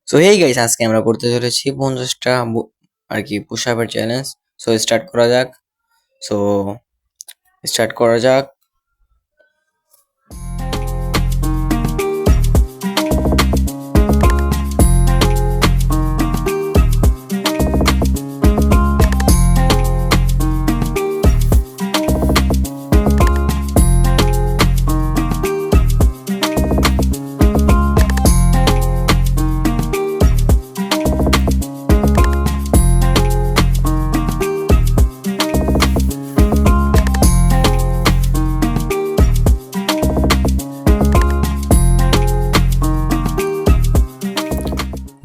So hey guys, আজকে আমরা করতে চলেছি 50টা আর কি পুশ আপের চ্যালেঞ্জ। সো স্টার্ট করা যাক। সো স্টার্ট করা যাক।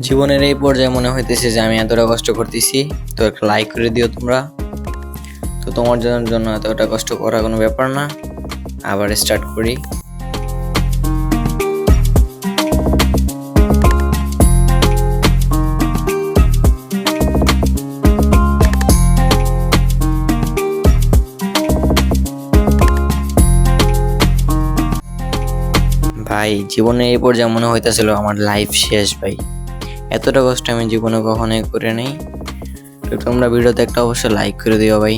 জীবনের এই পর্যায়ে মনে হইতেছে যে আমি এতটা কষ্ট করতেছি, তো একটা লাইক করে দিও তোমরা। তো তোমার জন্য এতটা কষ্ট করা কোনো ব্যাপার না। আবার স্টার্ট করি। ভাই, জীবনে এই পর্যায়ে মনে হইতেছিল আমার লাইফ শেষ ভাই। এতটা কষ্ট আমি জীবনে কখনোই করে নাই। তো তোমরা ভিডিওতে একটা অবশ্যই লাইক করে দিও ভাই।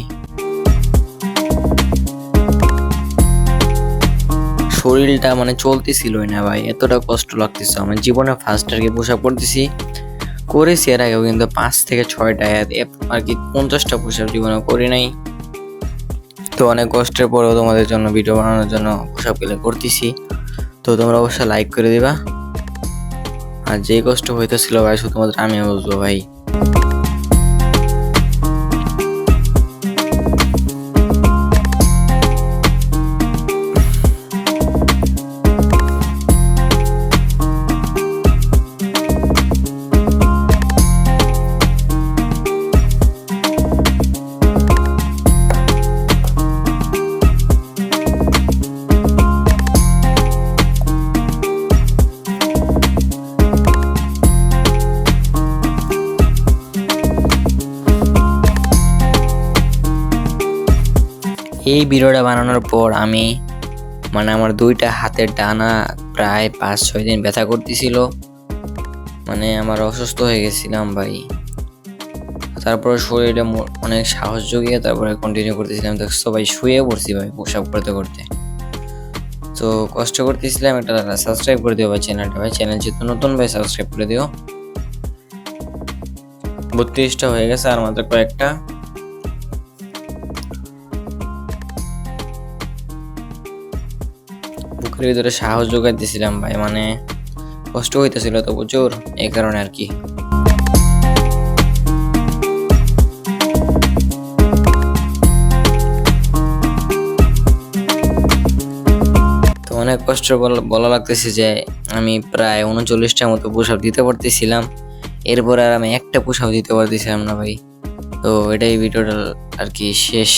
শরীরটা মানে চলতেছিলই না ভাই, এতটা কষ্ট লাগতেছে। আমার জীবনে ফার্স্ট আর কি পুশ আপ করতেছি, করেছি এর আগেও, কিন্তু 5 থেকে 6টা আর কি 50টা পুশ আপ জীবনে করি নাই। তো অনেক কষ্টের পরেও তোমাদের জন্য ভিডিও বানানোর জন্য পুশ আপ গুলো করতেছি। তো তোমরা অবশ্যই লাইক করে দিবা। আর যে কষ্ট হইতেছিল ভাই, শুধুমাত্র আমি বুঝবো ভাই। এই ভিডিওটা বানানোর পর আমি মানে আমার 2টা হাতের ডানা প্রায় 5-6 দিন ব্যথা করতেছিল। মানে আমার অসুস্থ হয়ে গেছিলাম ভাই। তারপরে শরীরে অনেক সাহস জুগিয়ে তারপরে কন্টিনিউ করতেছিলাম। দেখছো ভাই, শুয়ে পড়ছি ভাই পুশ আপ করতে করতে। তো কষ্ট করতেছিলাম। একটা সাবস্ক্রাইব করে দিও ভাই চ্যানেলটা। ভাই চ্যানেল যেহেতু নতুন ভাই, সাবস্ক্রাইব করে দিও। 32টা হয়ে গেছে, আর মাত্র কয়েকটা। বুকের ভিতরে সাহস জোগাইতেছিলাম ভাই, মানে কষ্ট হইতেছিল তো প্রচুর, এই কারণে আর কি। তো অনেক কষ্ট বলা লাগতেছে যে আমি প্রায় 39টার মতো পুশ আপ দিতে পারতেছিলাম। এরপর আর আমি একটা পুশ আপ দিতে পারতেছিলাম না ভাই। তো এটাই ভিডিওটা আর কি শেষ।